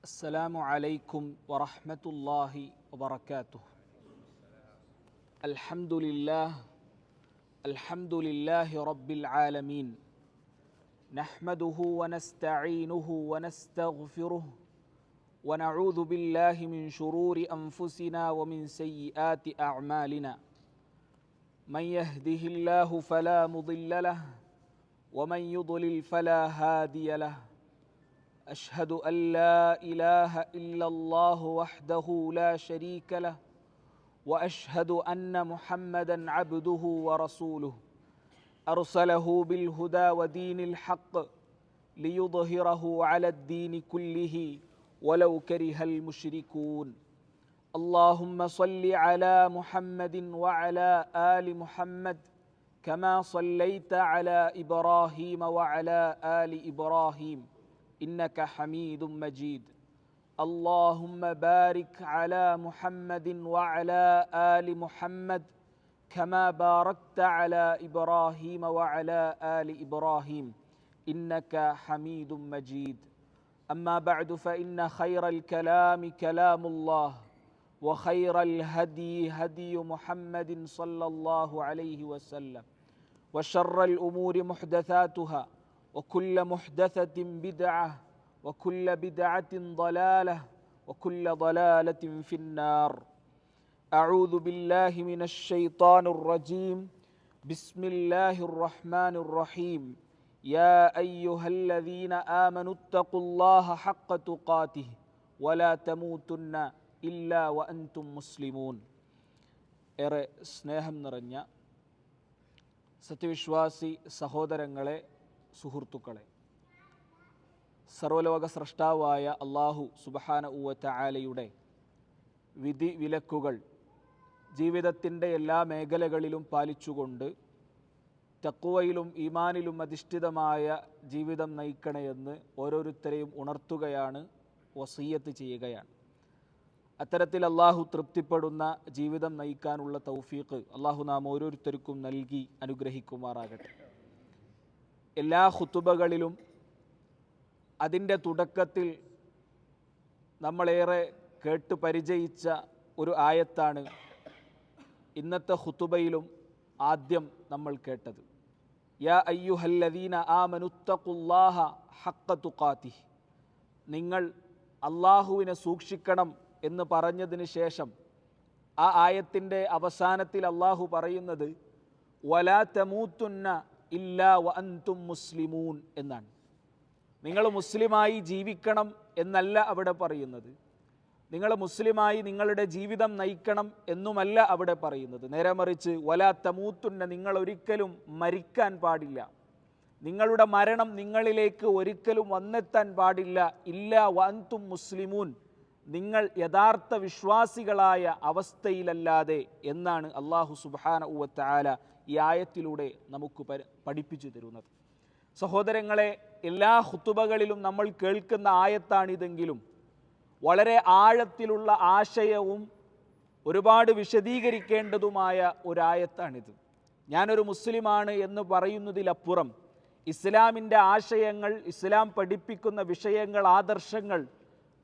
السلام عليكم ورحمة الله وبركاته. الحمد لله رب العالمين، نحمده ونستعينه ونستغفره ونعوذ بالله من شرور أنفسنا ومن سيئات أعمالنا. من يهده الله فلا مضل له ومن يضلل فلا هادي له. أشهد أن لا إله إلا الله وحده لا شريك له وأشهد أن محمدًا عبده ورسوله أرسله بالهدى ودين الحق ليظهره على الدين كله ولو كره المشركون. اللهم صل على محمد وعلى آل محمد كما صليت على إبراهيم وعلى آل إبراهيم إنك حميد مجيد. اللهم بارك على محمد وعلى آل محمد كما باركت على إبراهيم وعلى آل إبراهيم إنك حميد مجيد. أما بعد فإن خير الكلام كلام الله وخير الهدي هدي محمد صلى الله عليه وسلم وشر الأمور محدثاتها وكل محدثة بدعة وكل بدعة ضلالة وكل ضلالة في النار. أعوذ بالله من الشيطان الرجيم. بسم الله الرحمن الرحيم. يا أيها الذين آمنوا اتقوا الله حق تقاته ولا تموتن إلا وأنتم مسلمون. ഏറെ സ്നേഹം നിറഞ്ഞ സത്യവിശ്വാസി സഹോദരങ്ങളെ, സുഹൃത്തുക്കളെ, സർവലോക സ്രഷ്ടാവായ അല്ലാഹു സുബ്ഹാനഹു വ തആലയുടെ വിധി വിലക്കുകൾ ജീവിതത്തിൻ്റെ എല്ലാ മേഖലകളിലും പാലിച്ചുകൊണ്ട് തഖ്വയിലും ഈമാനിലും അധിഷ്ഠിതമായ ജീവിതം നയിക്കണമെന്ന് ഓരോരുത്തരെയും ഉണർത്തുകയാണ്, വസിയ്യത്ത് ചെയ്യുകയാണ്. അത്തരത്തിൽ അല്ലാഹു തൃപ്തിപ്പെടുന്ന ജീവിതം നയിക്കാനുള്ള തൗഫീഖ് അല്ലാഹു നാം ഓരോരുത്തർക്കും നൽകി അനുഗ്രഹിക്കുമാറാകട്ടെ. എല്ലാ ഖുതുബകളിലും അതിൻ്റെ തുടക്കത്തിൽ നമ്മളേറെ കേട്ട് പരിചയിച്ച ഒരു ആയത്താണ് ഇന്നത്തെ ഖുതുബയിലും ആദ്യം നമ്മൾ കേട്ടത്. യാ അയ്യുഹല്ലദീന ആമനുത്തഖുല്ലാഹ ഹഖ്ക തുഖാതിഹി. നിങ്ങൾ അല്ലാഹുവിനെ സൂക്ഷിക്കണം എന്ന് പറഞ്ഞതിന് ശേഷം ആ ആയത്തിൻ്റെ അവസാനത്തിൽ അല്ലാഹു പറയുന്നത് വലാ തമൂത്തുന്ന ഇല്ലാ വഅൻതും മുസ്ലിമൂൻ എന്നാണ്. നിങ്ങൾ മുസ്ലിമായി ജീവിക്കണം എന്നല്ല അവിടെ പറയുന്നത്. നിങ്ങൾ മുസ്ലിമായി നിങ്ങളുടെ ജീവിതം നയിക്കണം എന്നുമല്ല അവിടെ പറയുന്നത്. നേരെ മറിച്ച് വലാ തമൂത്തുന്ന, നിങ്ങൾ ഒരിക്കലും മരിക്കാൻ പാടില്ല, നിങ്ങളുടെ മരണം നിങ്ങളിലേക്ക് ഒരിക്കലും വന്നെത്താൻ പാടില്ല. ഇല്ലാ വഅൻതും മുസ്ലിമൂൻ, നിങ്ങൾ യഥാർത്ഥ വിശ്വാസികളായ അവസ്ഥയിലല്ലാതെ എന്നാണ് അല്ലാഹു സുബ്ഹാനഹു വ തആല ഈ ആയത്തിലൂടെ നമുക്ക് പഠിപ്പിച്ചു തരുന്നത്. സഹോദരങ്ങളെ, എല്ലാ ഖുതുബകളിലും നമ്മൾ കേൾക്കുന്ന ആയത്താണിതെങ്കിലും വളരെ ആഴത്തിലുള്ള ആശയവും ഒരുപാട് വിശദീകരിക്കേണ്ടതുമായ ഒരായത്താണിത്. ഞാനൊരു മുസ്ലിമാണ് എന്ന് പറയുന്നതിലപ്പുറം ഇസ്ലാമിൻ്റെ ആശയങ്ങൾ, ഇസ്ലാം പഠിപ്പിക്കുന്ന വിഷയങ്ങൾ, ആദർശങ്ങൾ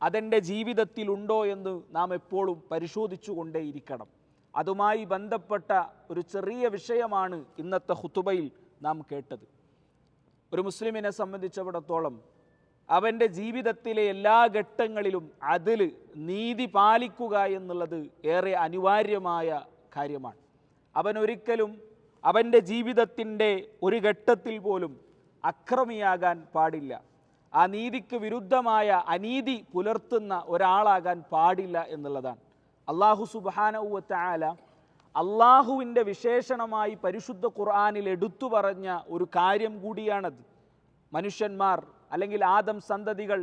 അതെൻ്റെ ജീവിതത്തിലുണ്ടോ എന്ന് നാം എപ്പോഴും പരിശോധിച്ചു കൊണ്ടേയിരിക്കണം. അതുമായി ബന്ധപ്പെട്ട ഒരു ചെറിയ വിഷയമാണ് ഇന്നത്തെ ഖുതുബയിൽ നാം കേട്ടത്. ഒരു മുസ്ലിമിനെ സംബന്ധിച്ചിടത്തോളം അവൻ്റെ ജീവിതത്തിലെ എല്ലാ ഘട്ടങ്ങളിലും അതിൽ നീതി പാലിക്കുക എന്നുള്ളത് ഏറെ അനിവാര്യമായ കാര്യമാണ്. അവനൊരിക്കലും അവൻ്റെ ജീവിതത്തിൻ്റെ ഒരു ഘട്ടത്തിൽ പോലും അക്രമിയാകാൻ പാടില്ല. ആ നീതിക്ക് വിരുദ്ധമായ അനീതി പുലർത്തുന്ന ഒരാളാകാൻ പാടില്ല എന്നുള്ളതാണ്. അല്ലാഹു സുബ്ഹാനഹു വ തആല അല്ലാഹുവിൻ്റെ വിശേഷണമായി പരിശുദ്ധ ഖുർആനിൽ എടുത്തു പറഞ്ഞ ഒരു കാര്യം കൂടിയാണത്. മനുഷ്യന്മാർ അല്ലെങ്കിൽ ആദം സന്തതികൾ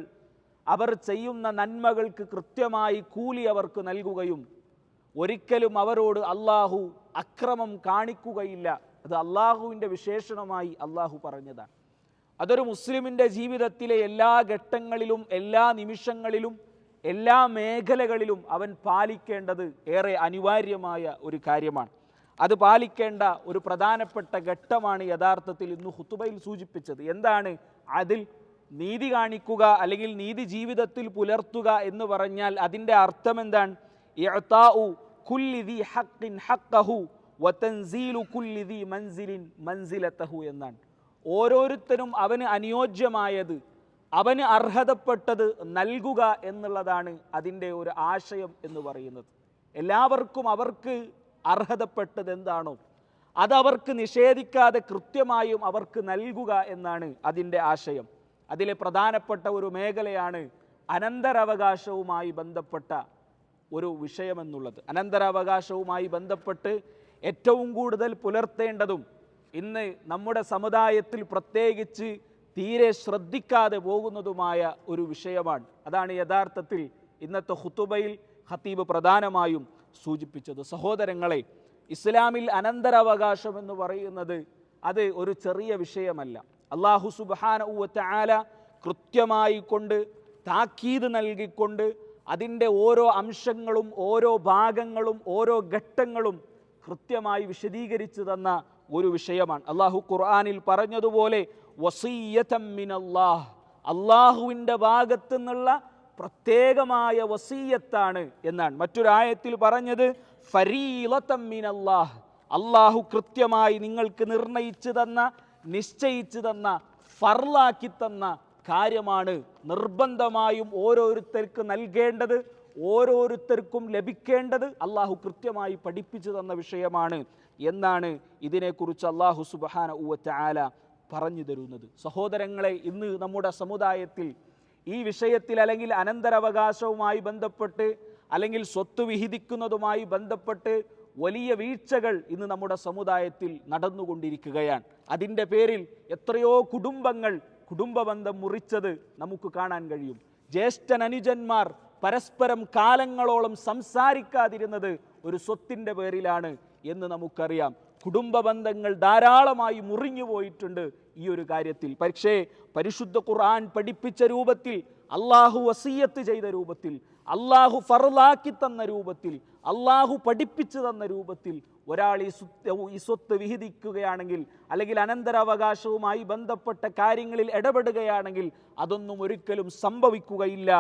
അവർ ചെയ്യുന്ന നന്മകൾക്ക് കൃത്യമായി കൂലി അവർക്ക് നൽകുകയും ഒരിക്കലും അവരോട് അല്ലാഹു അക്രമം കാണിക്കുകയില്ല. അത് അല്ലാഹുവിൻ്റെ വിശേഷണമായി അല്ലാഹു പറഞ്ഞതാണ്. അതൊരു മുസ്ലിമിൻ്റെ ജീവിതത്തിലെ എല്ലാ ഘട്ടങ്ങളിലും, എല്ലാ നിമിഷങ്ങളിലും, എല്ലാ മേഖലകളിലും അവൻ പാലിക്കേണ്ടത് ഏറെ അനിവാര്യമായ ഒരു കാര്യമാണ്. അത് പാലിക്കേണ്ട ഒരു പ്രധാനപ്പെട്ട ഘട്ടമാണ് യഥാർത്ഥത്തിൽ ഇന്ന് ഖുതുബയിൽ സൂചിപ്പിച്ചത്. എന്താണ് അതിൽ? നീതി കാണിക്കുക അല്ലെങ്കിൽ നീതി ജീവിതത്തിൽ പുലർത്തുക എന്ന് പറഞ്ഞാൽ അതിൻ്റെ അർത്ഥം എന്താണ്? ഇഅ്താഉ കുല്ലി ദി ഹഖ്ഖിൻ ഹഖ്ഖഹു വതൻസീലു കുല്ലി ദി മൻസിലിൻ മൻസിലതഹു എന്നാണ്. ഓരോരുത്തരും അവന് അനുയോജ്യമായത്, അവന് അർഹതപ്പെട്ടത് നൽകുക എന്നുള്ളതാണ് അതിൻ്റെ ഒരു ആശയം എന്ന് പറയുന്നത്. എല്ലാവർക്കും അവർക്ക് അർഹതപ്പെട്ടത് എന്താണോ അതവർക്ക് നിഷേധിക്കാതെ കൃത്യമായും അവർക്ക് നൽകുക എന്നാണ് അതിൻ്റെ ആശയം. അതിലെ പ്രധാനപ്പെട്ട ഒരു മേഖലയാണ് അനന്തരാവകാശവുമായി ബന്ധപ്പെട്ട ഒരു വിഷയമെന്നുള്ളത്. അനന്തരാവകാശവുമായി ബന്ധപ്പെട്ട് ഏറ്റവും കൂടുതൽ പുലർത്തേണ്ടതും ഇന്ന് നമ്മുടെ സമുദായത്തിൽ പ്രത്യേകിച്ച് തീരെ ശ്രദ്ധിക്കാതെ പോകുന്നതുമായ ഒരു വിഷയമാണ്. അതാണ് യഥാർത്ഥത്തിൽ ഇന്നത്തെ ഖുതുബയിൽ ഖതീബ് പ്രധാനമായും സൂചിപ്പിച്ചത്. സഹോദരങ്ങളെ, ഇസ്ലാമിൽ അനന്തരാവകാശം എന്ന് പറയുന്നത് അത് ഒരു ചെറിയ വിഷയമല്ല. അല്ലാഹു സുബ്ഹാനഹു വ തആല കൃത്യമായി കൊണ്ട് താക്കീത് നൽകിക്കൊണ്ട് അതിൻ്റെ ഓരോ അംശങ്ങളും ഓരോ ഭാഗങ്ങളും ഓരോ ഘട്ടങ്ങളും കൃത്യമായി വിശദീകരിച്ചു തന്ന ഒരു വിഷയമാണ്. അല്ലാഹു ഖുർആനിൽ പറഞ്ഞതുപോലെ വസിയ്യതൻ മിനല്ലാഹ്, അല്ലാഹുവിൻ്റെ ഭാഗത്തു നിന്നുള്ള പ്രത്യേകമായ വസിയ്യത്താണ് എന്നാണ്. മറ്റൊരായത്തിൽ പറഞ്ഞത് ഫരീളതൻ മിനല്ലാഹ്, അല്ലാഹു കൃത്യമായി നിങ്ങൾക്ക് നിർണയിച്ചു തന്ന, നിശ്ചയിച്ചു തന്ന, ഫർളാക്കി തന്ന കാര്യമാണ്. നിർബന്ധമായും ഓരോരുത്തർക്ക് നൽകേണ്ടത്, ഓരോരുത്തർക്കും ലഭിക്കേണ്ടത് അല്ലാഹു കൃത്യമായി പഠിപ്പിച്ചു തന്ന വിഷയമാണ് എന്നാണ് ഇതിനെക്കുറിച്ച് അല്ലാഹു സുബ്ഹാനഹു വ തആല പറഞ്ഞു തരുന്നത്. സഹോദരങ്ങളെ, ഇന്ന് നമ്മുടെ സമുദായത്തിൽ ഈ വിഷയത്തിൽ അല്ലെങ്കിൽ അനന്തരാവകാശവുമായി ബന്ധപ്പെട്ട് അല്ലെങ്കിൽ സ്വത്ത് വിഹിതിക്കുന്നതുമായി ബന്ധപ്പെട്ട് വലിയ വീഴ്ചകൾ ഇന്ന് നമ്മുടെ സമുദായത്തിൽ നടന്നുകൊണ്ടിരിക്കുകയാണ്. അതിൻ്റെ പേരിൽ എത്രയോ കുടുംബങ്ങൾ കുടുംബബന്ധം മുറിച്ചത് നമുക്ക് കാണാൻ കഴിയും. ജ്യേഷ്ഠനനുജന്മാർ പരസ്പരം കാലങ്ങളോളം സംസാരിക്കാതിരുന്നത് ഒരു സ്വത്തിൻ്റെ പേരിലാണ് എന്ന് നമുക്കറിയാം. കുടുംബ ബന്ധങ്ങൾ ധാരാളമായി മുറിഞ്ഞു പോയിട്ടുണ്ട് ഈ ഒരു കാര്യത്തിൽ. പക്ഷേ പരിശുദ്ധ ഖുർആൻ പഠിപ്പിച്ച രൂപത്തിൽ, അള്ളാഹു വസിയ്യത്ത് ചെയ്ത രൂപത്തിൽ, അള്ളാഹു ഫർളാക്കി തന്ന രൂപത്തിൽ, അള്ളാഹു പഠിപ്പിച്ചു തന്ന രൂപത്തിൽ ഒരാൾ ഈ സ്വത്ത് വിഹിതിക്കുകയാണെങ്കിൽ അല്ലെങ്കിൽ അനന്തരാവകാശവുമായി ബന്ധപ്പെട്ട കാര്യങ്ങളിൽ ഇടപെടുകയാണെങ്കിൽ അതൊന്നും ഒരിക്കലും സംഭവിക്കുകയില്ല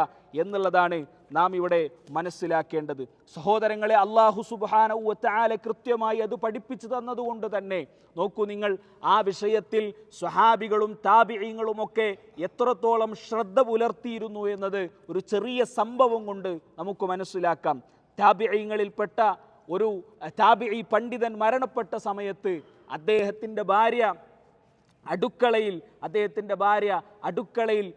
എന്നുള്ളതാണ് നാം ഇവിടെ മനസ്സിലാക്കേണ്ടത്. സഹോദരങ്ങളെ, അല്ലാഹു സുബ്ഹാനഹു വ തആല കൃത്യമായി അത് പഠിപ്പിച്ചു തന്നതുകൊണ്ട് തന്നെ നോക്കൂ നിങ്ങൾ, ആ വിഷയത്തിൽ സ്വഹാബികളും താബിഈങ്ങളുമൊക്കെ എത്രത്തോളം ശ്രദ്ധ പുലർത്തിയിരുന്നു എന്നത് ഒരു ചെറിയ സംഭവം കൊണ്ട് നമുക്ക് മനസ്സിലാക്കാം. താബിഈങ്ങളിൽപ്പെട്ട ഒരു താബിഈ പണ്ഡിതൻ മരണപ്പെട്ട സമയത്ത് അദ്ദേഹത്തിൻ്റെ ഭാര്യ അടുക്കളയിൽ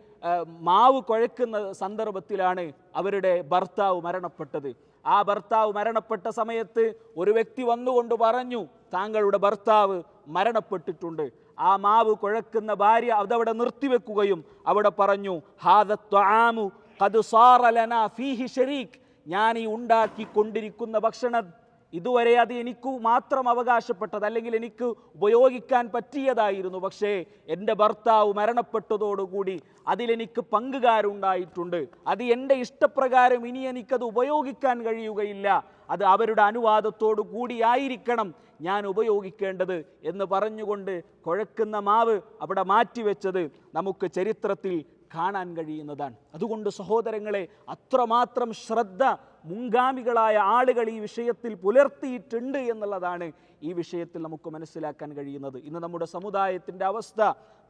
മാവ് കുഴക്കുന്ന സന്ദർഭത്തിലാണ് അവരുടെ ഭർത്താവ് മരണപ്പെട്ടത്. ആ ഭർത്താവ് മരണപ്പെട്ട സമയത്ത് ഒരു വ്യക്തി വന്നുകൊണ്ട് പറഞ്ഞു, താങ്കളുടെ ഭർത്താവ് മരണപ്പെട്ടിട്ടുണ്ട്. ആ മാവ് കുഴക്കുന്ന ഭാര്യ അതവിടെ നിർത്തിവെക്കുകയും അവിടെ പറഞ്ഞു, ഹാദ ത്വആമു ഖദ് സാറ ലനാ ഫീഹി ശരീക്, ഞാൻ ഈ ഉണ്ടാക്കിക്കൊണ്ടിരിക്കുന്ന ഭക്ഷണം ഇതുവരെ അത് എനിക്ക് മാത്രം അവകാശപ്പെട്ടത് അല്ലെങ്കിൽ എനിക്ക് ഉപയോഗിക്കാൻ പറ്റിയതായിരുന്നു. പക്ഷേ എൻ്റെ ഭർത്താവ് മരണപ്പെട്ടതോടുകൂടി അതിലെനിക്ക് പങ്കുകാരുണ്ടായിട്ടുണ്ട്. അത് എൻ്റെ ഇഷ്ടപ്രകാരം ഇനി എനിക്കത് ഉപയോഗിക്കാൻ കഴിയുകയില്ല. അത് അവരുടെ അനുവാദത്തോടു കൂടിയായിരിക്കണം ഞാൻ ഉപയോഗിക്കേണ്ടത് എന്ന് പറഞ്ഞുകൊണ്ട് കുഴക്കുന്ന മാവ് അവിടെ മാറ്റിവെച്ചത് നമുക്ക് ചരിത്രത്തിൽ കാണാൻ കഴിയുന്നതാണ്. അതുകൊണ്ട് സഹോദരങ്ങളെ, അത്രമാത്രം ശ്രദ്ധ മുൻഗാമികളായ ആളുകൾ ഈ വിഷയത്തിൽ പുലർത്തിയിട്ടുണ്ട് എന്നുള്ളതാണ് ഈ വിഷയത്തിൽ നമുക്ക് മനസ്സിലാക്കാൻ കഴിയുന്നത്. ഇന്ന് നമ്മുടെ സമുദായത്തിൻ്റെ അവസ്ഥ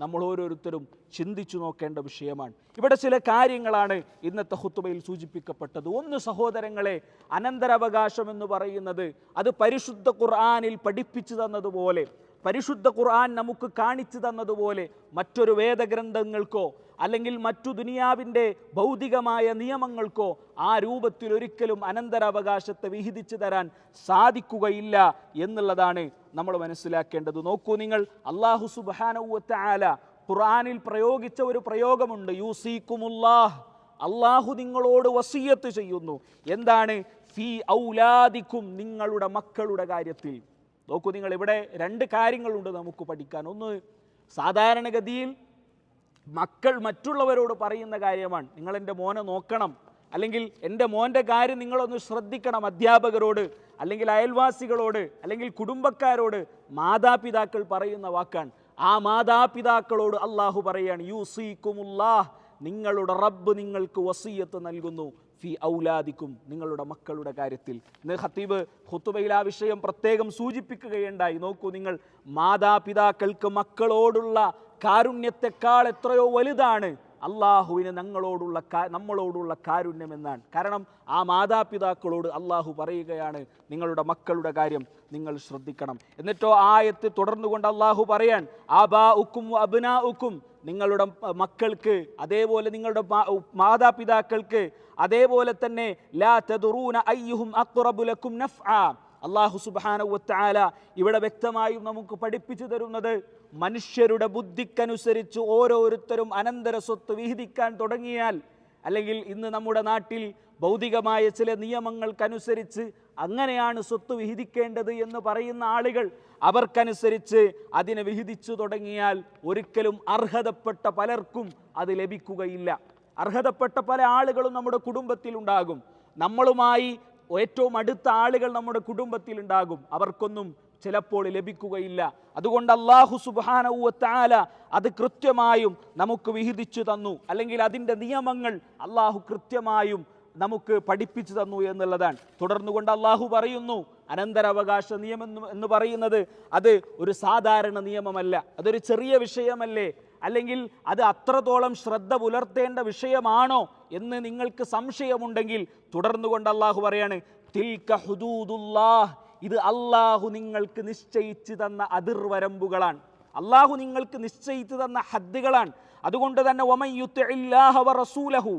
നമ്മൾ ഓരോരുത്തരും ചിന്തിച്ചു നോക്കേണ്ട വിഷയമാണ്. ഇവിടെ ചില കാര്യങ്ങളാണ് ഇന്നത്തെ ഖുതുബയിൽ സൂചിപ്പിക്കപ്പെട്ടത്. ഒന്ന്, സഹോദരങ്ങളെ, അനന്തരാവകാശം എന്ന് പറയുന്നത് അത് പരിശുദ്ധ ഖുർആനിൽ പഠിപ്പിച്ചു തന്നതുപോലെ, പരിശുദ്ധ ഖുർആൻ നമുക്ക് കാണിച്ചു തന്നതുപോലെ മറ്റൊരു വേദഗ്രന്ഥങ്ങൾക്കോ അല്ലെങ്കിൽ മറ്റു ദുനിയാവിൻ്റെ ഭൗതികമായ നിയമങ്ങൾക്കോ ആ രൂപത്തിൽ ഒരിക്കലും അനന്തരാവകാശത്തെ വിഹിതിച്ചു തരാൻ സാധിക്കുകയില്ല എന്നുള്ളതാണ് നമ്മൾ മനസ്സിലാക്കേണ്ടത്. നോക്കൂ നിങ്ങൾ, അല്ലാഹു സുബ്ഹാനഹു വ തആല ഖുർആനിൽ പ്രയോഗിച്ച ഒരു പ്രയോഗമുണ്ട്, യൂസീകുമുല്ലാഹ്, അല്ലാഹു നിങ്ങളോട് വസിയ്യത്ത് ചെയ്യുന്നു. എന്താണ്? ഫീ ഔലാദിക്കും, നിങ്ങളുടെ മക്കളുടെ കാര്യത്തിൽ. നോക്കൂ നിങ്ങൾ, ഇവിടെ രണ്ട് കാര്യങ്ങളുണ്ട് നമുക്ക് പഠിക്കാൻ. ഒന്ന്, സാധാരണഗതിയിൽ മക്കൾ മറ്റുള്ളവരോട് പറയുന്ന കാര്യമാണ്, നിങ്ങൾ എൻ്റെ മോനെ നോക്കണം, അല്ലെങ്കിൽ എൻ്റെ മോൻ്റെ കാര്യം നിങ്ങളൊന്ന് ശ്രദ്ധിക്കണം. അധ്യാപകരോട് അല്ലെങ്കിൽ അയൽവാസികളോട് അല്ലെങ്കിൽ കുടുംബക്കാരോട് മാതാപിതാക്കൾ പറയുന്ന വാക്കാണ്. ആ മാതാപിതാക്കളോട് അള്ളാഹു പറയാണ്, യൂസീകുമുല്ലാഹ്, നിങ്ങളുടെ റബ്ബ് നിങ്ങൾക്ക് വസിയത്ത് നൽകുന്നു, ഫി ഔലാദിക്കും, നിങ്ങളുടെ മക്കളുടെ കാര്യത്തിൽ. ഇന്ന് ഖത്തീബ് ഖുതുബയിൽ ആ വിഷയം പ്രത്യേകം സൂചിപ്പിക്കുകയുണ്ടായി. നോക്കൂ നിങ്ങൾ, മാതാപിതാക്കൾക്ക് മക്കളോടുള്ള കാരുണ്യത്തെക്കാൾ എത്രയോ വലുതാണ് അള്ളാഹുവിന് നമ്മളോടുള്ള കാരുണ്യമെന്നാണ്. കാരണം ആ മാതാപിതാക്കളോട് അള്ളാഹു പറയുകയാണ്, നിങ്ങളുടെ മക്കളുടെ കാര്യം നിങ്ങൾ ശ്രദ്ധിക്കണം. എന്നിട്ടോ ആയത്ത് തുടർന്നുകൊണ്ട് അള്ളാഹു പറയാൻ, ആബാഉക്കും അബ്നാഉക്കും, നിങ്ങളുടെ മക്കൾക്ക്, അതേപോലെ നിങ്ങളുടെ മാതാപിതാക്കൾക്ക്, അതേപോലെ തന്നെ ലാ തദറൂന അയ്യുഹും അഖ്റബു ലക്കും നഫ്ആ. അല്ലാഹു സുബ്ഹാനഹു വ തആല ഇവിടെ വ്യക്തമായും നമുക്ക് പഠിപ്പിച്ചു തരുന്നത്, മനുഷ്യരുടെ ബുദ്ധിക്കനുസരിച്ച് ഓരോരുത്തരും അനന്തര സ്വത്ത് വിഹിതിക്കാൻ തുടങ്ങിയാൽ, അല്ലെങ്കിൽ ഇന്ന് നമ്മുടെ നാട്ടിൽ ഭൗതികമായ ചില നിയമങ്ങൾക്കനുസരിച്ച് അങ്ങനെയാണ് സ്വത്ത് വിഹിതിക്കേണ്ടത് എന്ന് പറയുന്ന ആളുകൾ, അവർക്കനുസരിച്ച് അതിനെ വിഹിതിച്ചു തുടങ്ങിയാൽ ഒരിക്കലും അർഹതപ്പെട്ട പലർക്കും അത് ലഭിക്കുകയില്ല. അർഹതപ്പെട്ട പല ആളുകളും നമ്മുടെ കുടുംബത്തിലുണ്ടാകും, നമ്മളുമായി ഏറ്റവും അടുത്ത ആളുകൾ നമ്മുടെ കുടുംബത്തിലുണ്ടാകും, അവർക്കൊന്നും ചിലപ്പോൾ ലഭിക്കുകയില്ല. അതുകൊണ്ട് അല്ലാഹു സുബ്ഹാനഹു വ തആല അത് കൃത്യമായും നമുക്ക് വിഹിതിച്ചു തന്നു, അല്ലെങ്കിൽ അതിൻ്റെ നിയമങ്ങൾ അല്ലാഹു കൃത്യമായും നമുക്ക് പഠിപ്പിച്ചു തന്നു എന്നുള്ളതാണ്. തുടർന്നുകൊണ്ട് അല്ലാഹു പറയുന്നു, അനന്തരാവകാശ നിയമം എന്ന് പറയുന്നത് അത് ഒരു സാധാരണ നിയമമല്ല, അതൊരു ചെറിയ വിഷയമല്ലേ, അല്ലെങ്കിൽ അത് അത്രത്തോളം ശ്രദ്ധ പുലർത്തേണ്ട വിഷയമാണോ എന്ന് നിങ്ങൾക്ക് സംശയമുണ്ടെങ്കിൽ, തുടർന്നുകൊണ്ട് അല്ലാഹു പറയാണ്, തിൽക ഹുദൂദുല്ലാഹ്, ഇത് അല്ലാഹു നിങ്ങൾക്ക് നിശ്ചയിച്ചു തന്ന അതിർവരമ്പുകളാണ്, അല്ലാഹു നിങ്ങൾക്ക് നിശ്ചയിച്ചു തന്ന ഹദ്ദുകളാണ്. അതുകൊണ്ട് തന്നെ വമൻ യുതിഇല്ലാഹ വ റസൂലഹു,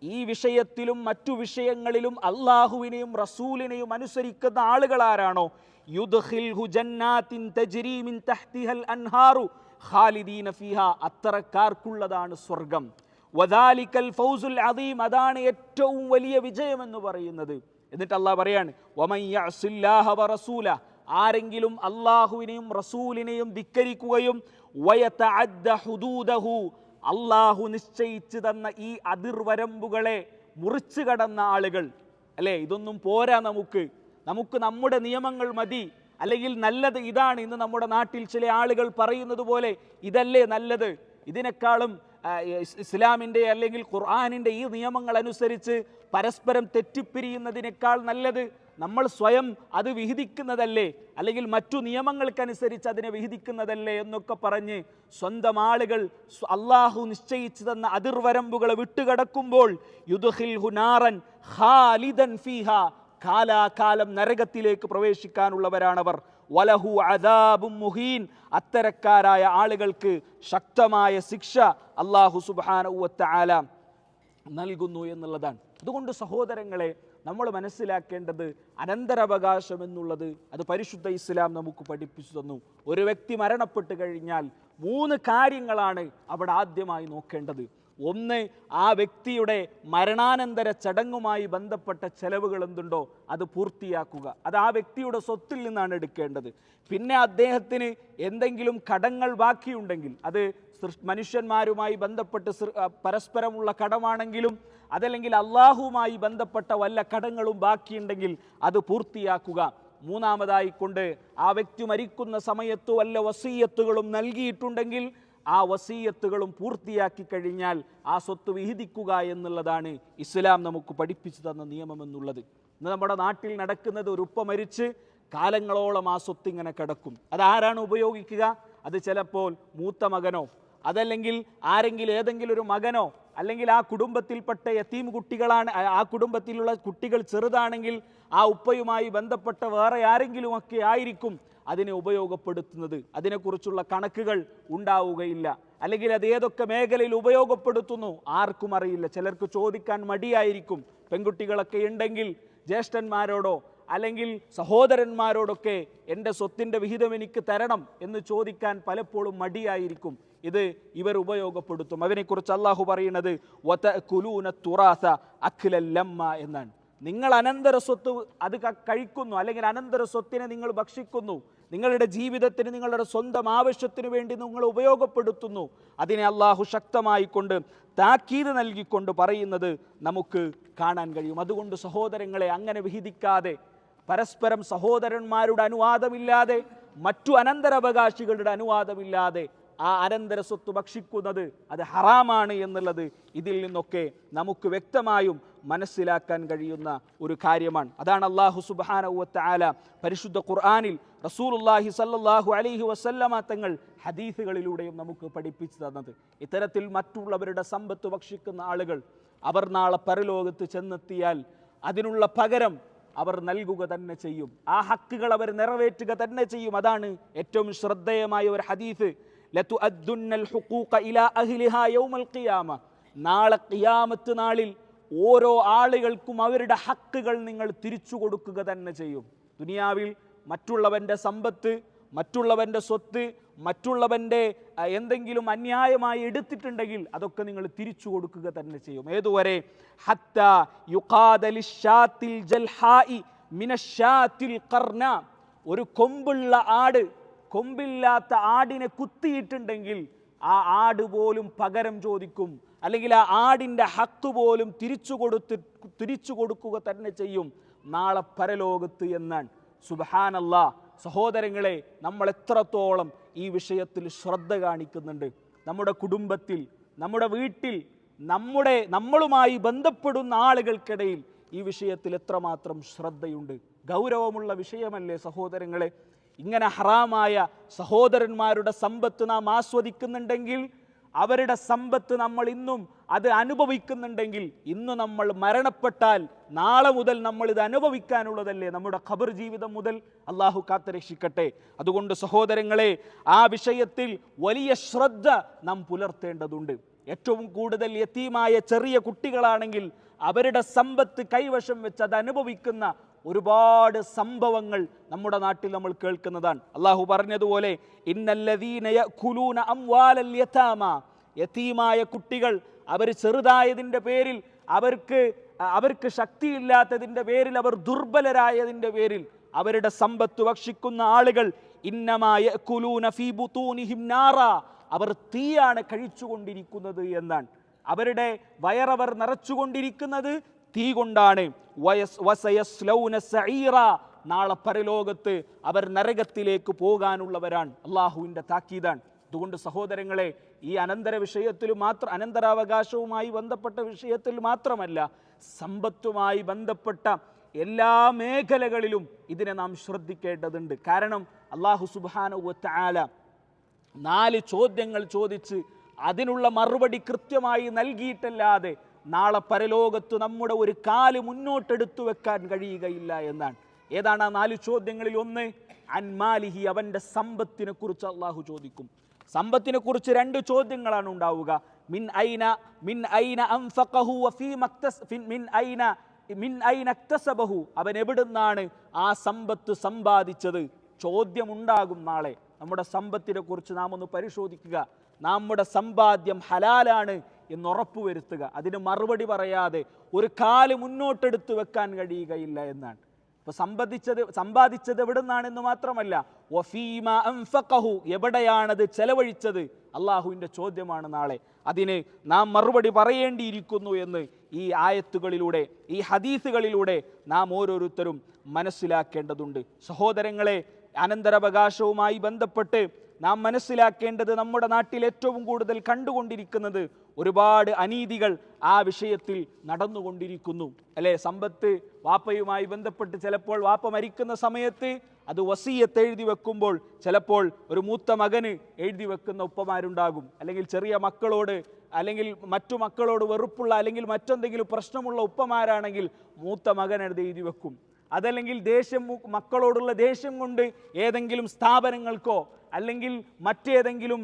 ഈ വിഷയത്തിലും മറ്റു വിഷയങ്ങളിലും അല്ലാഹുവിനെയും റസൂലിനെയും അനുസരിക്കുന്ന ആളുകൾ ആരാണോ, യുദ്ഖിൽഹു ജന്നാത്തിൻ തജ്രി മിൻ തഹ്തിഹൽ അൻഹാറു ഖാലിദീന ഫീഹാ, അത്തരക്കാർക്കുള്ളതാണ് സ്വർഗം. വദാലികൽ ഫൗസുൽ അദീം, അതാണ് ഏറ്റവും വലിയ വിജയം എന്ന് പറയുന്നത്. എന്നിട്ട് അല്ലാഹ് പറയാണ്, വമൻ യഅസില്ലാഹ വ റസൂല, ആരെങ്കിലും അല്ലാഹുവിനെയും റസൂലിനെയും ധിക്കരിക്കുകയും വയതഅദ്ദ ഹുദൂദഹു, അല്ലാഹു നിശ്ചയിച്ചു തന്ന ഈ അതിർവരമ്പുകളെ മുറിച്ചു കടന്ന ആളുകൾ, അല്ലേ, ഇതൊന്നും പോരാ, നമുക്ക് നമ്മുടെ നിയമങ്ങൾ മതി, അല്ലെങ്കിൽ നല്ലത് ഇതാണ്. ഇന്ന് നമ്മുടെ നാട്ടിൽ ചില ആളുകൾ പറയുന്നത് പോലെ ഇതല്ലേ നല്ലത്, ഇതിനേക്കാളും ഇസ്ലാമിൻ്റെ അല്ലെങ്കിൽ ഖുർആനിൻ്റെ ഈ നിയമങ്ങൾ അനുസരിച്ച് പരസ്പരം തെറ്റിപ്പിരിയുന്നതിനേക്കാൾ നല്ലത് നമ്മൾ സ്വയം അത് വിഹിതിക്കുന്നതല്ലേ, അല്ലെങ്കിൽ മറ്റു നിയമങ്ങൾക്കനുസരിച്ച് അതിനെ വിഹിതിക്കുന്നതല്ലേ എന്നൊക്കെ പറഞ്ഞ് സ്വന്തം ആളുകൾ അള്ളാഹു നിശ്ചയിച്ചു തന്ന അതിർവരമ്പുകളെ വിട്ടുകടക്കുമ്പോൾ യുദ്ഖിൽഹു നാറൻ ഖാലിദൻ ഫീഹാ, കാലാകാലം നരകത്തിലേക്ക് പ്രവേശിക്കാനുള്ളവരാണവർ. വലഹു അദാബും മുഹീൻ, അത്തരക്കാരായ ആളുകൾക്ക് ശക്തമായ ശിക്ഷ അല്ലാഹു സുബ്ഹാനഹു വ തആല നൽകുന്നു എന്നുള്ളതാണ്. അതുകൊണ്ട് സഹോദരങ്ങളെ, നമ്മൾ മനസ്സിലാക്കേണ്ടത് അനന്തരാവകാശം എന്നുള്ളത് അത് പരിശുദ്ധ ഇസ്ലാം നമുക്ക് പഠിപ്പിച്ചു തന്നു. ഒരു വ്യക്തി മരണപ്പെട്ട് കഴിഞ്ഞാൽ 3 കാര്യങ്ങളാണ് അവിടെ ആദ്യമായി നോക്കേണ്ടത്. ഒന്ന്, ആ വ്യക്തിയുടെ മരണാനന്തര ചടങ്ങുമായി ബന്ധപ്പെട്ട ചെലവുകൾ എന്തുണ്ടോ അത് പൂർത്തിയാക്കുക, അത് ആ വ്യക്തിയുടെ സ്വത്തിൽ നിന്നാണ് എടുക്കേണ്ടത്. പിന്നെ അദ്ദേഹത്തിന് എന്തെങ്കിലും കടങ്ങൾ ബാക്കിയുണ്ടെങ്കിൽ, അത് മനുഷ്യന്മാരുമായി ബന്ധപ്പെട്ട് പരസ്പരമുള്ള കടമാണെങ്കിലും, അതല്ലെങ്കിൽ അള്ളാഹുവുമായി ബന്ധപ്പെട്ട വല്ല കടങ്ങളും ബാക്കിയുണ്ടെങ്കിൽ അത് പൂർത്തിയാക്കുക. മൂന്നാമതായിക്കൊണ്ട് ആ വ്യക്തി മരിക്കുന്ന സമയത്ത് വല്ല വസീയത്തുകളും നൽകിയിട്ടുണ്ടെങ്കിൽ ആ വസീയത്തുകളും പൂർത്തിയാക്കി കഴിഞ്ഞാൽ ആ സ്വത്ത് വിഹിതിക്കുക എന്നുള്ളതാണ് ഇസ്ലാം നമുക്ക് പഠിപ്പിച്ചു തന്ന നിയമം എന്നുള്ളത്. ഇന്ന് നമ്മുടെ നാട്ടിൽ നടക്കുന്നത്, ഒരു ഉപ്പ മരിച്ച് കാലങ്ങളോളം ആ സ്വത്ത് ഇങ്ങനെ കിടക്കും. അതാരാണ് ഉപയോഗിക്കുക? അത് ചിലപ്പോൾ മൂത്ത മകനോ, അതല്ലെങ്കിൽ ഏതെങ്കിലും ഒരു മകനോ, അല്ലെങ്കിൽ ആ കുടുംബത്തിൽപ്പെട്ട യതീം കുട്ടികളാണ്, ആ കുടുംബത്തിലുള്ള കുട്ടികൾ ചെറുതാണെങ്കിൽ ആ ഉപ്പയുമായി ബന്ധപ്പെട്ട വേറെ ആരെങ്കിലുമൊക്കെ ആയിരിക്കും അതിനെ ഉപയോഗപ്പെടുത്തുന്നത്. അതിനെക്കുറിച്ചുള്ള കണക്കുകൾ ഉണ്ടാവുകയില്ല, അല്ലെങ്കിൽ അത് ഏതൊക്കെ മേഖലയിൽ ഉപയോഗപ്പെടുത്തുന്നു ആർക്കും അറിയില്ല. ചിലർക്ക് ചോദിക്കാൻ മടിയായിരിക്കും. പെൺകുട്ടികളൊക്കെ ഉണ്ടെങ്കിൽ ജ്യേഷ്ഠന്മാരോടോ അല്ലെങ്കിൽ സഹോദരന്മാരോടൊക്കെ എൻ്റെ സ്വത്തിൻ്റെ വിഹിതം എനിക്ക് തരണം എന്ന് ചോദിക്കാൻ പലപ്പോഴും മടിയായിരിക്കും. ഇത് ഇവർ ഉപയോഗപ്പെടുത്തും. അതിനെക്കുറിച്ച് അള്ളാഹു പറയുന്നത് വതഅകുലൂന തുറാസ അക്ലൽ ലമ്മ എന്നാണ്. നിങ്ങൾ അനന്തര സ്വത്ത് അത് കഴിക്കുന്നു, അല്ലെങ്കിൽ അനന്തര സ്വത്തിനെ നിങ്ങൾ ഭക്ഷിക്കുന്നു, നിങ്ങളുടെ ജീവിതത്തിന്, നിങ്ങളുടെ സ്വന്തം ആവശ്യത്തിന് വേണ്ടി നിങ്ങൾ ഉപയോഗപ്പെടുത്തുന്നു. അതിനെ അള്ളാഹു ശക്തമായി കൊണ്ട് താക്കീത് നൽകിക്കൊണ്ട് പറയുന്നത് നമുക്ക് കാണാൻ കഴിയും. അതുകൊണ്ട് സഹോദരങ്ങളെ, അങ്ങനെ വിഹിതിക്കാതെ, പരസ്പരം സഹോദരന്മാരുടെ അനുവാദമില്ലാതെ, മറ്റു അനന്തരാവകാശികളുടെ അനുവാദമില്ലാതെ ആ അനന്തര സ്വത്ത് ഭക്ഷിക്കുന്നത് അത് ഹറാമാണ് എന്നുള്ളത് ഇതിൽ നിന്നൊക്കെ നമുക്ക് വ്യക്തമായും മനസ്സിലാക്കാൻ കഴിയുന്ന ഒരു കാര്യമാണ്. അതാണ് അല്ലാഹു സുബ്ഹാനഹു വ തആല പരിശുദ്ധ ഖുർആനിൽ റസൂലുള്ളാഹി സ്വല്ലല്ലാഹു അലൈഹി വസല്ലമ തങ്ങൾ ഹദീസുകളിലൂടെയും നമുക്ക് പഠിപ്പിച്ചു തന്നത്. ഇത്തരത്തിൽ മറ്റുള്ളവരുടെ സമ്പത്ത് ഭക്ഷിക്കുന്ന ആളുകൾ അവർ നാളെ പരലോകത്ത് ചെന്നെത്തിയാൽ അതിനുള്ള പകരം അവർ നൽകുക തന്നെ ചെയ്യും. ആ ഹക്കുകൾ അവർ നിറവേറ്റുക തന്നെ ചെയ്യും. അതാണ് ഏറ്റവും ശ്രദ്ധേയമായ ഒരു ഹദീസ്. ലതുഅദ്ദുന്നൽ ഹുഖൂഖ ഇലാ അഹ്ലിഹാ യൗമൽ ഖിയാമ. നാളെ ഖിയാമത്ത് നാളിൽ ഓരോ ആളുകൾക്കും അവരുടെ ഹക്കുകൾ നിങ്ങൾ തിരിച്ചു കൊടുക്കുക തന്നെ ചെയ്യും. ദുനിയാവിൽ മറ്റുള്ളവൻ്റെ സമ്പത്ത്, മറ്റുള്ളവൻ്റെ സ്വത്ത്, മറ്റുള്ളവൻ്റെ എന്തെങ്കിലും അന്യായമായി എടുത്തിട്ടുണ്ടെങ്കിൽ അതൊക്കെ നിങ്ങൾ തിരിച്ചു കൊടുക്കുക തന്നെ ചെയ്യും. ഏതുവരെ? ഹത്താ യുഖാദ ലിശാത്തിൽ ജൽഹാഇ മിനശാത്തിൽ ഖർന. ഒരു കൊമ്പുള്ള ആട് കൊമ്പില്ലാത്ത ആടിനെ കുത്തിയിട്ടുണ്ടെങ്കിൽ ആ ആട് പോലും പകരം ചോദിക്കും, അല്ലെങ്കിൽ ആ ആടിൻ്റെ ഹക്ക് പോലും തിരിച്ചു കൊടുക്കുക തന്നെ ചെയ്യും നാളെ പരലോകത്ത് എന്നാണ്. സുബ്ഹാനല്ലാഹ്. സഹോദരങ്ങളെ, നമ്മൾ എത്രത്തോളം ഈ വിഷയത്തിൽ ശ്രദ്ധ കാണിക്കുന്നുണ്ട്? നമ്മുടെ കുടുംബത്തിൽ, നമ്മുടെ വീട്ടിൽ, നമ്മളുമായി ബന്ധപ്പെടുന്ന ആളുകൾക്കിടയിൽ ഈ വിഷയത്തിൽ എത്രമാത്രം ശ്രദ്ധയുണ്ട്? ഗൗരവമുള്ള വിഷയമല്ലേ സഹോദരങ്ങളെ? ഇങ്ങനെ ഹറാമായ സഹോദരന്മാരുടെ സമ്പത്ത് നാം ആസ്വദിക്കുന്നുണ്ടെങ്കിൽ, അവരുടെ സമ്പത്ത് നമ്മൾ ഇന്നും അത് അനുഭവിക്കുന്നുണ്ടെങ്കിൽ, ഇന്ന് നമ്മൾ മരണപ്പെട്ടാൽ നാളെ മുതൽ നമ്മൾ ഇത് അനുഭവിക്കാനുള്ളതല്ലേ? നമ്മുടെ ഖബർ ജീവിതം മുതൽ. അള്ളാഹു കാത്തുരക്ഷിക്കട്ടെ. അതുകൊണ്ട് സഹോദരങ്ങളെ, ആ വിഷയത്തിൽ വലിയ ശ്രദ്ധ നാം പുലർത്തേണ്ടതുണ്ട്. ഏറ്റവും കൂടുതൽ യതീമായ ചെറിയ കുട്ടികളാണെങ്കിൽ അവരുടെ സമ്പത്ത് കൈവശം വെച്ച് അത് അനുഭവിക്കുന്ന ഒരുപാട് സംഭവങ്ങൾ നമ്മുടെ നാട്ടിൽ നമ്മൾ കേൾക്കുന്നതാണ്. അള്ളാഹു പറഞ്ഞതുപോലെ, ഇന്നല്ലദീന യഅ്കുലൂന അംവാലൽ യതാമ. യതീമായ കുട്ടികൾ അവർ ചെറുതായതിൻ്റെ പേരിൽ, അവർക്ക് ശക്തിയില്ലാത്തതിൻ്റെ പേരിൽ, അവർ ദുർബലരായതിൻ്റെ പേരിൽ അവരുടെ സമ്പത്ത് ഭക്ഷിക്കുന്ന ആളുകൾ ഇന്നമാ യഅ്കുലൂന ഫീ ബുതൂനിഹിം നാറ. അവർ തീയാണ് കഴിച്ചുകൊണ്ടിരിക്കുന്നത് എന്നാണ്. അവരുടെ വയറവർ നിറച്ചുകൊണ്ടിരിക്കുന്നത് തീ കൊണ്ടാണ്. വസയസ്ലൗന സഈറ. നാളെ പരലോകത്ത് അവർ നരകത്തിലേക്ക് പോകാനുള്ളവരാണ്. അള്ളാഹുവിൻ്റെ താക്കീതാണ്. അതുകൊണ്ട് സഹോദരങ്ങളെ, ഈ അനന്തരാവകാശവുമായി ബന്ധപ്പെട്ട വിഷയത്തിൽ മാത്രമല്ല, സമ്പത്തുമായി ബന്ധപ്പെട്ട എല്ലാ മേഖലകളിലും ഇതിനെ നാം ശ്രദ്ധിക്കേണ്ടതുണ്ട്. കാരണം അല്ലാഹു സുബ്ഹാനഹു വ തആല 4 ചോദ്യങ്ങൾ ചോദിച്ച് അതിനുള്ള മറുപടി കൃത്യമായി നൽകിയിട്ടല്ലാതെ നാളെ പരലോകത്ത് നമ്മുടെ ഒരു കാല് മുന്നോട്ടെടുത്തു വെക്കാൻ കഴിയുകയില്ല എന്നാണ്. ഏതാണ് ആ 4 ചോദ്യങ്ങളിൽ? ഒന്ന്, അൻമാലിഹി. അവൻ്റെ സമ്പത്തിനെ കുറിച്ച് അള്ളാഹു ചോദിക്കും. സമ്പത്തിനെ കുറിച്ച് 2 ചോദ്യങ്ങളാണ് ഉണ്ടാവുക. മിൻ ഐന അൻഫഖഹു വഫീമ ഇക്തസബഹു. അവൻ എവിടുന്നാണ് ആ സമ്പത്ത് സമ്പാദിച്ചത്? ചോദ്യമുണ്ടാകും നാളെ. നമ്മുടെ സമ്പത്തിനെ കുറിച്ച് നാം ഒന്ന് പരിശോധിക്കുക. നമ്മുടെ സമ്പാദ്യം ഹലാലാണ് എന്ന് ഉറപ്പുവരുത്തുക. അതിന് മറുപടി പറയാതെ ഒരു കാല് മുന്നോട്ടെടുത്ത് വെക്കാൻ കഴിയുകയില്ല എന്നാണ്. ഇപ്പൊ സമ്പാദിച്ചത് എവിടുന്നാണെന്ന് മാത്രമല്ല, വഫീമ അൻഫഖഹു, എവിടെയാണത് ചെലവഴിച്ചത്? അള്ളാഹുവിൻ്റെ ചോദ്യമാണ് നാളെ. അതിന് നാം മറുപടി പറയേണ്ടിയിരിക്കുന്നു എന്ന് ഈ ആയത്തുകളിലൂടെ, ഈ ഹദീസുകളിലൂടെ നാം ഓരോരുത്തരും മനസ്സിലാക്കേണ്ടതുണ്ട്. സഹോദരങ്ങളെ, അനന്തരാവകാശവുമായി ബന്ധപ്പെട്ട് നാം മനസ്സിലാക്കേണ്ടത്, നമ്മുടെ നാട്ടിൽ ഏറ്റവും കൂടുതൽ കണ്ടുകൊണ്ടിരിക്കുന്നത് ഒരുപാട് അനീതികൾ ആ വിഷയത്തിൽ നടന്നുകൊണ്ടിരിക്കുന്നു അല്ലേ? സമ്പത്ത് വാപ്പയുമായി ബന്ധപ്പെട്ട് ചിലപ്പോൾ വാപ്പ മരിക്കുന്ന സമയത്ത് അത് വസിയത്ത് എഴുതി വെക്കുമ്പോൾ ചിലപ്പോൾ ഒരു മൂത്ത മകന് എഴുതി വെക്കുന്ന ഉപ്പമാരുണ്ടാകും. അല്ലെങ്കിൽ ചെറിയ മക്കളോട്, അല്ലെങ്കിൽ മറ്റു മക്കളോട് വെറുപ്പുള്ള, അല്ലെങ്കിൽ മറ്റെന്തെങ്കിലും പ്രശ്നമുള്ള ഉപ്പമാരാണെങ്കിൽ മൂത്ത മകൻ എഴുതി വെക്കും. അതല്ലെങ്കിൽ മക്കളോടുള്ള ദേഷ്യം കൊണ്ട് ഏതെങ്കിലും സ്ഥാപനങ്ങൾക്കോ അല്ലെങ്കിൽ മറ്റേതെങ്കിലും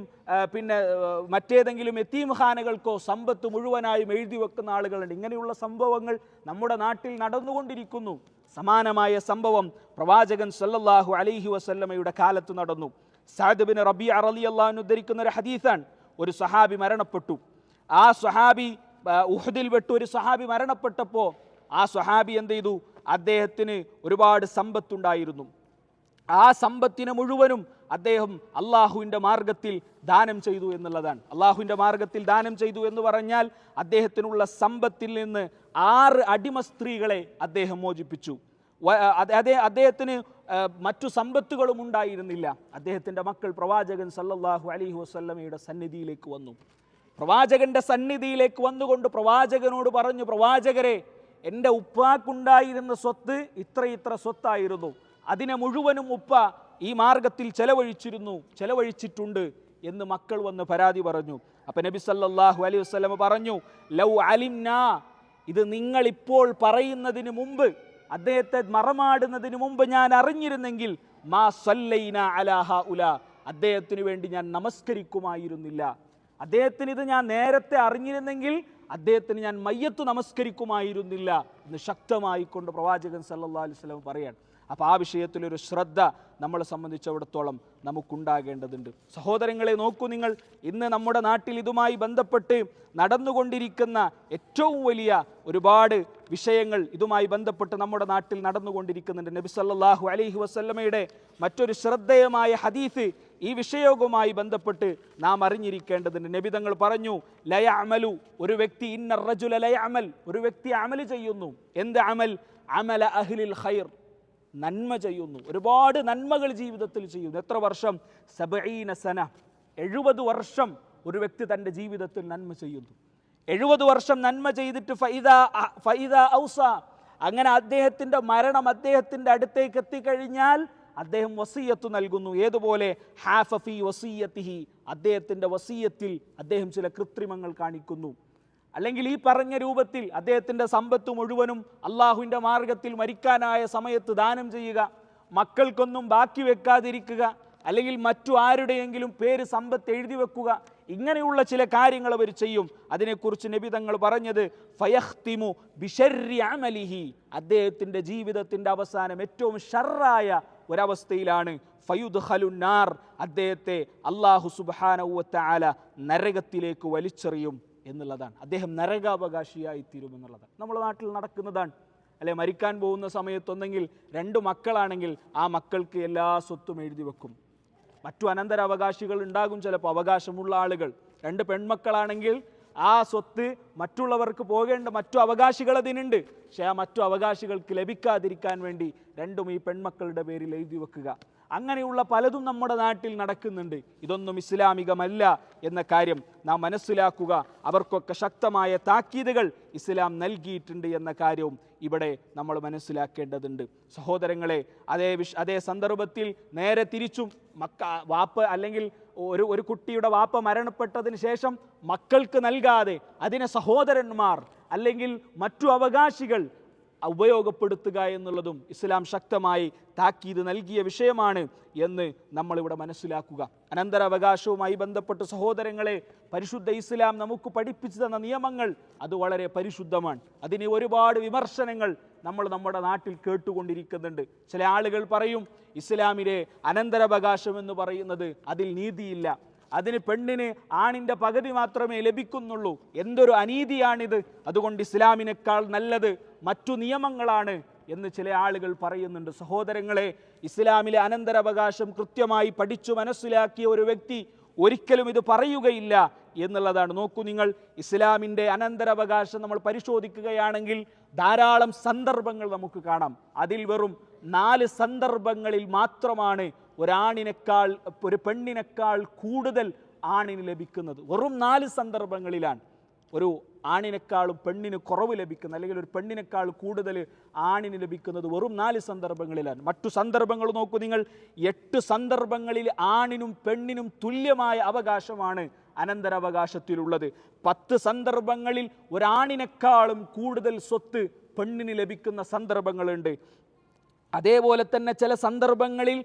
യതീംഖാനകൾക്കോ സമ്പത്ത് മുഴുവനായും എഴുതി വെക്കുന്ന ആളുകളുണ്ട്. ഇങ്ങനെയുള്ള സംഭവങ്ങൾ നമ്മുടെ നാട്ടിൽ നടന്നുകൊണ്ടിരിക്കുന്നു. സമാനമായ സംഭവം പ്രവാചകൻ സല്ലല്ലാഹു അലൈഹി വസല്ലമയുടെ കാലത്ത് നടന്നു. സഅദ് ബിൻ റബീഅ റളിയല്ലാഹു അൻഹു ഉദ്ധരിക്കുന്ന ഒരു ഹദീസാണ്. ഒരു സഹാബി മരണപ്പെട്ടു. ആ സഹാബി ഉഹദിൽ വെട്ട് ഒരു സഹാബി മരണപ്പെട്ടപ്പോൾ ആ സഹാബി എന്ത് ചെയ്തു? അദ്ദേഹത്തിന് ഒരുപാട് സമ്പത്തുണ്ടായിരുന്നു. ആ സമ്പത്തിനെ മുഴുവനും അദ്ദേഹം അള്ളാഹുവിൻ്റെ മാർഗത്തിൽ ദാനം ചെയ്തു എന്നുള്ളതാണ്. അള്ളാഹുവിൻ്റെ മാർഗത്തിൽ ദാനം ചെയ്തു എന്ന് പറഞ്ഞാൽ അദ്ദേഹത്തിനുള്ള സമ്പത്തിൽ നിന്ന് 6 അടിമ സ്ത്രീകളെ അദ്ദേഹം മോചിപ്പിച്ചു. അദ്ദേഹത്തിന് മറ്റു സമ്പത്തുകളും ഉണ്ടായിരുന്നില്ല. അദ്ദേഹത്തിൻ്റെ മക്കൾ പ്രവാചകൻ സല്ലല്ലാഹു അലൈഹി വസല്ലമയുടെ സന്നിധിയിലേക്ക് വന്നു. പ്രവാചകന്റെ സന്നിധിയിലേക്ക് വന്നുകൊണ്ട് പ്രവാചകനോട് പറഞ്ഞു, പ്രവാചകരെ, എൻ്റെ ഉപ്പാക്കുണ്ടായിരുന്ന സ്വത്ത് ഇത്ര സ്വത്തായിരുന്നു, അതിനെ മുഴുവനും ഉപ്പ ഈ മാർഗത്തിൽ ചെലവഴിച്ചിട്ടുണ്ട് എന്ന് മക്കൾ വന്ന് പരാതി പറഞ്ഞു. അപ്പം നബി സല്ലല്ലാഹു അലൈഹി വസല്ലമ പറഞ്ഞു, ലൗ അലിംനാ, ഇത് നിങ്ങൾ ഇപ്പോൾ പറയുന്നതിന് മുമ്പ്, അദ്ദേഹത്തെ മറമാടുന്നതിന് മുമ്പ് ഞാൻ അറിഞ്ഞിരുന്നെങ്കിൽ മാ സല്ലൈനാ അലാ ഹൗലാ, അദ്ദേഹത്തിന് വേണ്ടി ഞാൻ നമസ്കരിക്കുമായിരുന്നില്ല. അദ്ദേഹത്തിന് ഇത് ഞാൻ നേരത്തെ അറിഞ്ഞിരുന്നെങ്കിൽ അദ്ദേഹത്തിന് ഞാൻ മയ്യത്ത് നമസ്കരിക്കുമായിരുന്നില്ല എന്ന് ശക്തമായിക്കൊണ്ട് പ്രവാചകൻ സല്ലല്ലാഹു അലൈഹി വസല്ലം പറയാണ്. അപ്പോൾ ആ വിഷയത്തിലൊരു ശ്രദ്ധ നമ്മളെ സംബന്ധിച്ചിടത്തോളം നമുക്കുണ്ടാകേണ്ടതുണ്ട്. സഹോദരങ്ങളെ, നോക്കൂ നിങ്ങൾ, ഇന്ന് നമ്മുടെ നാട്ടിൽ ഇതുമായി ബന്ധപ്പെട്ട് നടന്നുകൊണ്ടിരിക്കുന്ന ഏറ്റവും വലിയ ഒരുപാട് വിഷയങ്ങൾ ഇതുമായി ബന്ധപ്പെട്ട് നമ്മുടെ നാട്ടിൽ നടന്നുകൊണ്ടിരിക്കുന്നുണ്ട്. നബി സല്ലല്ലാഹു അലൈഹി വസല്ലമയുടെ മറ്റൊരു ശ്രദ്ധേയമായ ഹദീസ് ഈ വിഷയവുമായി ബന്ധപ്പെട്ട് നാം അറിഞ്ഞിരിക്കേണ്ടതുണ്ട്. നബി തങ്ങൾ പറഞ്ഞു, ലയഅമലു, ഒരു വ്യക്തി, ഇന്ന റജുല ലയഅമൽ, ഒരു വ്യക്തി അമൽ ചെയ്യുന്നു. എന്ത് അമൽ? അമല അഹ്ലിൽ ഖൈർ, നന്മ ചെയ്യുന്നു, ഒരുപാട് നന്മകൾ ജീവിതത്തിൽ ചെയ്യുന്നു. എത്ര വർഷം? 70 സന, 70 വർഷം ഒരു വ്യക്തി തൻ്റെ ജീവിതത്തിൽ നന്മ ചെയ്യുന്നു. 70 വർഷം നന്മ ചെയ്തിട്ട് ഫൈദാ ഔസ, അങ്ങനെ അദ്ദേഹത്തിൻ്റെ മരണം അദ്ദേഹത്തിൻ്റെ അടുത്തേക്ക് എത്തിക്കഴിഞ്ഞാൽ അദ്ദേഹം വസിയത്ത് നൽകുന്നു. ഏതുപോലെ? ഹാഫ ഫീ വസിയത്തിഹി, അദ്ദേഹത്തിൻ്റെ വസിയത്തിൽ അദ്ദേഹം ചില കൃത്രിമങ്ങൾ കാണിക്കുന്നു. അല്ലെങ്കിൽ ഈ പറഞ്ഞ രൂപത്തിൽ അദ്ദേഹത്തിൻ്റെ സമ്പത്ത് മുഴുവനും അള്ളാഹുവിൻ്റെ മാർഗത്തിൽ മരിക്കാനായ സമയത്ത് ദാനം ചെയ്യുക, മക്കൾക്കൊന്നും ബാക്കി വെക്കാതിരിക്കുക, അല്ലെങ്കിൽ മറ്റു ആരുടെയെങ്കിലും പേര് സമ്പത്ത് എഴുതി വെക്കുക, ഇങ്ങനെയുള്ള ചില കാര്യങ്ങൾ അവർ ചെയ്യും. അതിനെക്കുറിച്ച് നബി തങ്ങൾ പറഞ്ഞത് ഫയഖ്തിമു ബിശർരി അമലിഹി, അദ്ദേഹത്തിൻ്റെ ജീവിതത്തിൻ്റെ അവസാനം ഏറ്റവും ഷർറായ ഒരവസ്ഥയിലാണ്. ഫയുദ്ഖലുന്നാർ, അദ്ദേഹത്തെ അല്ലാഹു സുബ്ഹാനഹു വ തആല നരകത്തിലേക്ക് വലിച്ചെറിയും എന്നുള്ളതാണ്. അദ്ദേഹം നരകാവകാശിയായി തീരുമെന്നുള്ളതാണ്. നമ്മുടെ നാട്ടിൽ നടക്കുന്നതാണ്. അല്ലെ, മരിക്കാൻ പോകുന്ന സമയത്തൊന്നെങ്കിൽ 2 മക്കളാണെങ്കിൽ ആ മക്കൾക്ക് എല്ലാ സ്വത്തും എഴുതി വെക്കും. മറ്റു അനന്തരാവകാശികൾ ഉണ്ടാകും, ചിലപ്പോൾ അവകാശമുള്ള ആളുകൾ. 2 പെൺമക്കളാണെങ്കിൽ ആ സ്വത്ത് മറ്റുള്ളവർക്ക് പോകേണ്ട മറ്റു അവകാശികൾ അതിനുണ്ട്. പക്ഷേ ആ മറ്റു അവകാശികൾക്ക് ലഭിക്കാതിരിക്കാൻ വേണ്ടി 2ഉം ഈ പെൺമക്കളുടെ പേരിൽ എഴുതി വെക്കുക. അങ്ങനെയുള്ള പലതും നമ്മുടെ നാട്ടിൽ നടക്കുന്നുണ്ട്. ഇതൊന്നും ഇസ്ലാമികമല്ല എന്ന കാര്യം നാം മനസ്സിലാക്കുക. അവർക്കൊക്കെ ശക്തമായ താക്കീതുകൾ ഇസ്ലാം നൽകിയിട്ടുണ്ട് എന്ന കാര്യവും ഇവിടെ നമ്മൾ മനസ്സിലാക്കേണ്ടതുണ്ട്. സഹോദരങ്ങളെ, അതേ സന്ദർഭത്തിൽ നേരെ തിരിച്ചും വാപ്പ അല്ലെങ്കിൽ ഒരു കുട്ടിയുടെ വാപ്പ മരണപ്പെട്ടതിന് ശേഷം മക്കൾക്ക് നൽകാതെ അതിനെ സഹോദരന്മാർ അല്ലെങ്കിൽ മറ്റു അവകാശികൾ ഉപയോഗപ്പെടുത്തുക എന്നുള്ളതും ഇസ്ലാം ശക്തമായി താക്കീത് നൽകിയ വിഷയമാണ് എന്ന് നമ്മളിവിടെ മനസ്സിലാക്കുക. അനന്തരാവകാശവുമായി ബന്ധപ്പെട്ട് സഹോദരങ്ങളെ, പരിശുദ്ധ ഇസ്ലാം നമുക്ക് പഠിപ്പിച്ചു തന്ന നിയമങ്ങൾ അത് വളരെ പരിശുദ്ധമാണ്. അതിന് ഒരുപാട് വിമർശനങ്ങൾ നമ്മൾ നമ്മുടെ നാട്ടിൽ കേട്ടുകൊണ്ടിരിക്കുന്നുണ്ട്. ചില ആളുകൾ പറയും, ഇസ്ലാമിലെ അനന്തരാവകാശം എന്ന് പറയുന്നത് അതിൽ നീതിയില്ല, അതിന് പെണ്ണിന് ആണിൻ്റെ പകുതി മാത്രമേ ലഭിക്കുന്നുള്ളൂ, എന്തൊരു അനീതിയാണിത്, അതുകൊണ്ട് ഇസ്ലാമിനേക്കാൾ നല്ലത് മറ്റു നിയമങ്ങളാണ് എന്ന് ചില ആളുകൾ പറയുന്നുണ്ട്. സഹോദരങ്ങളെ, ഇസ്ലാമിലെ അനന്തരാവകാശം കൃത്യമായി പഠിച്ചു മനസ്സിലാക്കിയ ഒരു വ്യക്തി ഒരിക്കലും ഇത് പറയുകയില്ല എന്നുള്ളതാണ്. നോക്കൂ നിങ്ങൾ, ഇസ്ലാമിൻ്റെ അനന്തരാവകാശം നമ്മൾ പരിശോധിക്കുകയാണെങ്കിൽ ധാരാളം സന്ദർഭങ്ങൾ നമുക്ക് കാണാം. അതിൽ വെറും 4 സന്ദർഭങ്ങളിൽ മാത്രമാണ് ഒരാണിനേക്കാൾ ഒരു പെണ്ണിനേക്കാൾ കൂടുതൽ ആണിന് ലഭിക്കുന്നത്. വെറും 4 സന്ദർഭങ്ങളിലാണ് ഒരു ആണിനേക്കാളും പെണ്ണിന് കുറവ് ലഭിക്കുന്നത്, അല്ലെങ്കിൽ ഒരു പെണ്ണിനേക്കാൾ കൂടുതൽ ആണിന് ലഭിക്കുന്നത് വെറും 4 സന്ദർഭങ്ങളിലാണ്. മറ്റു സന്ദർഭങ്ങൾ നോക്കൂ നിങ്ങൾ, 8 സന്ദർഭങ്ങളിൽ ആണിനും പെണ്ണിനും തുല്യമായ അവകാശമാണ് അനന്തരാവകാശത്തിലുള്ളത്. 10 സന്ദർഭങ്ങളിൽ ഒരാണിനേക്കാളും കൂടുതൽ സ്വത്ത് പെണ്ണിന് ലഭിക്കുന്ന സന്ദർഭങ്ങളുണ്ട്. അതേപോലെ തന്നെ ചില സന്ദർഭങ്ങളിൽ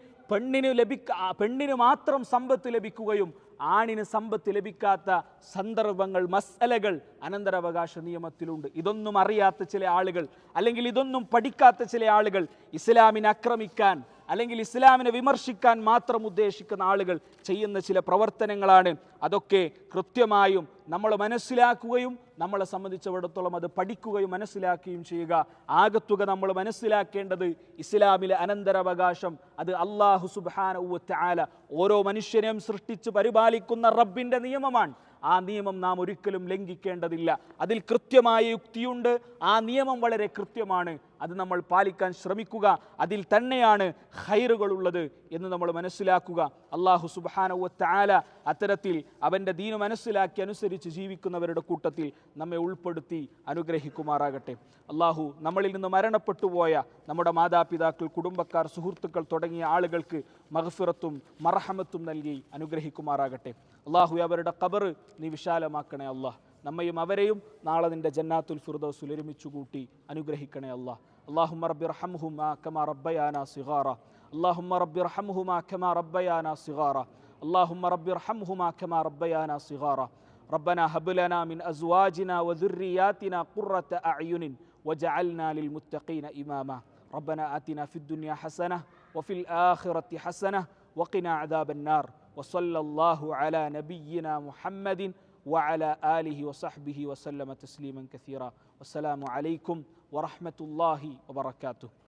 പെണ്ണിന് മാത്രം സമ്പത്ത് ലഭിക്കുകയും ആണിന് സമ്പത്ത് ലഭിക്കാത്ത സന്ദർഭങ്ങൾ, മസ്അലകൾ അനന്തരാവകാശ നിയമത്തിലുണ്ട്. ഇതൊന്നും അറിയാത്ത ചില ആളുകൾ, അല്ലെങ്കിൽ ഇതൊന്നും പഠിക്കാത്ത ചില ആളുകൾ ഇസ്ലാമിനെ ആക്രമിക്കാൻ അല്ലെങ്കിൽ ഇസ്ലാമിനെ വിമർശിക്കാൻ മാത്രം ഉദ്ദേശിക്കുന്ന ആളുകൾ ചെയ്യുന്ന ചില പ്രവർത്തനങ്ങളാണ്. അതൊക്കെ കൃത്യമായും നമ്മൾ മനസ്സിലാക്കുകയും നമ്മളെ സംബന്ധിച്ചിടത്തോളം അത് പഠിക്കുകയും മനസ്സിലാക്കുകയും ചെയ്യുക. ആകത്തുക നമ്മൾ മനസ്സിലാക്കേണ്ടത് ഇസ്ലാമിലെ അനന്തരാവകാശം അത് അല്ലാഹു സുബ്ഹാനഹു വ തആല ഓരോ മനുഷ്യനെയും സൃഷ്ടിച്ച് പരിപാലിക്കുന്ന റബ്ബിൻ്റെ നിയമമാണ്. ആ നിയമം നാം ഒരിക്കലും ലംഘിക്കേണ്ടതില്ല. അതിൽ കൃത്യമായ യുക്തിയുണ്ട്, ആ നിയമം വളരെ കൃത്യമാണ്, അത് നമ്മൾ പാലിക്കാൻ ശ്രമിക്കുക. അതിൽ തന്നെയാണ് ഖൈറുകളുള്ളത് എന്ന് നമ്മൾ മനസ്സിലാക്കുക. അല്ലാഹു സുബ്ഹാനഹു വ തആല അത്തരത്തിൽ അവൻ്റെ ദീന് മനസ്സിലാക്കി അനുസരിച്ച് ജീവിക്കുന്നവരുടെ കൂട്ടത്തിൽ നമ്മെ ഉൾപ്പെടുത്തി അനുഗ്രഹിക്കുമാറാകട്ടെ. അല്ലാഹു നമ്മളിൽ നിന്ന് മരണപ്പെട്ടു പോയ നമ്മുടെ മാതാപിതാക്കൾ, കുടുംബക്കാർ, സുഹൃത്തുക്കൾ തുടങ്ങിയ ആളുകൾക്ക് മഗ്ഫിറത്തും മർഹമത്തും നൽകി അനുഗ്രഹിക്കുമാറാകട്ടെ. അല്ലാഹു അവരുടെ ഖബർ നീ വിശാലമാക്കണേ അല്ലാഹ്. നമ്മയും അവരെയും നാളെ നിന്റെ ജന്നാത്തുൽ ഫിർദൗസിൽ ഒരുമിച്ച് കൂട്ടി അനുഗ്രഹിക്കണേ അല്ലാഹ്. അല്ലാഹുമ്മ റബ്ബി റഹ്മഹുമാ കമാ റബ്ബയാനാ സിഗാറ. അല്ലാഹുമ്മ റബ്ബി റഹ്മഹുമാ കമാ റബ്ബയാനാ സിഗാറ. അല്ലാഹുമ്മ റബ്ബി റഹ്മഹുമാ കമാ റബ്ബയാനാ സിഗാറ. ربنا هب لنا من أزواجنا وذرياتنا قرة أعين وجعلنا للمتقين إماما. ربنا آتنا في الدنيا حسنة وفي الآخرة حسنة وقنا عذاب النار. وصلى الله على نبينا محمد وعلى آله وصحبه وسلم تسليما كثيرا. والسلام عليكم ورحمة الله وبركاته.